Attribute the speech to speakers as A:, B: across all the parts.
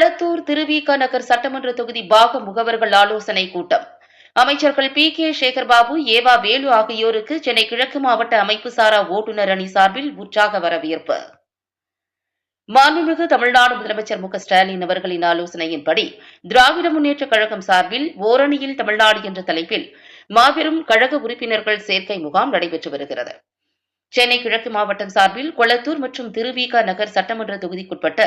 A: கொளத்தூர் திருவிக நகர் சட்டமன்ற தொகுதி பாக முகவர்கள் ஆலோசனை கூட்டம். அமைச்சர்கள் கே சேகர்பாபு, ஏவா வேலு ஆகியோருக்கு சென்னை கிழக்கு மாவட்ட அமைப்பு சாரா ஓட்டுநர் அணி சார்பில் உற்சாக வரவேற்பு. மாண்புமிகு தமிழ்நாடு முதலமைச்சர் ஸ்டாலின் அவர்களின் ஆலோசனையின்படி திராவிட முன்னேற்றக் கழகம் சார்பில் ஓரணியில் தமிழ்நாடு என்ற தலைப்பில் மாபெரும் கழக உறுப்பினர்கள் சேர்க்கை முகாம் நடைபெற்று வருகிறது. சென்னை கிழக்கு மாவட்டம் சார்பில் கொளத்தூர் மற்றும் திருவிக நகர் சட்டமன்ற தொகுதிக்குட்பட்ட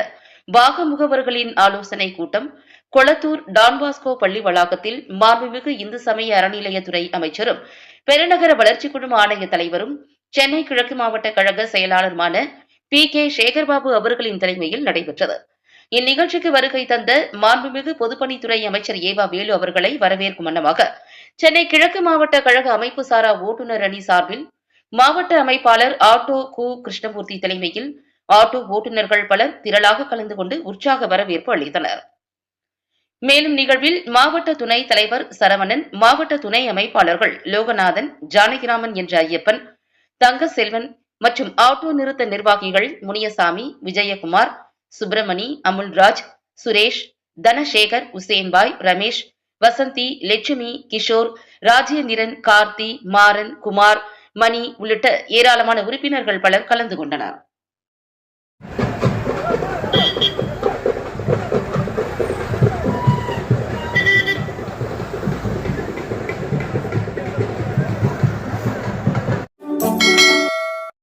A: பாக முகவர்களின் ஆலோசனை கூட்டம் கொளத்தூர் டான்பாஸ்கோ பள்ளி வளாகத்தில் மாண்புமிகு இந்து சமய அறநிலையத்துறை அமைச்சரும் பெருநகர வளர்ச்சிக் குழும ஆணைய தலைவரும் சென்னை கிழக்கு மாவட்ட கழக செயலாளருமான கே சேகர்பாபு அவர்களின் தலைமையில் நடைபெற்றது. இந்நிகழ்ச்சிக்கு வருகை தந்த மாண்புமிகு பொதுப்பணித்துறை அமைச்சர் ஏவா வேலு அவர்களை வரவேற்கும் வண்ணமாக சென்னை கிழக்கு மாவட்ட கழக அமைப்பு சாரா ஓட்டுநர் அணி சார்பில் மாவட்ட அமைப்பாளர் ஆட்டோ கிருஷ்ணமூர்த்தி தலைமையில் ஆட்டோ ஓட்டுநர்கள் பலர் திரளாக கலந்து கொண்டு உற்சாக வரவேற்பு அளித்தனர். மேலும் நிகழ்வில் மாவட்ட துணைத் தலைவர் சரவணன், மாவட்ட துணை அமைப்பாளர்கள் லோகநாதன், ஜானகிராமன் என்ற ஐயப்பன், தங்கசெல்வன் மற்றும் ஆட்டோ நிறுத்த நிர்வாகிகள் முனியசாமி, விஜயகுமார், சுப்பிரமணி, அமுல்ராஜ், சுரேஷ், தனசேகர், உசேன்பாய், ரமேஷ், வசந்தி, லட்சுமி, கிஷோர், ராஜேந்திரன், கார்த்தி, மாறன், குமார், மணி உள்ளிட்ட ஏராளமான உறுப்பினர்கள் பலர் கலந்து கொண்டனர்.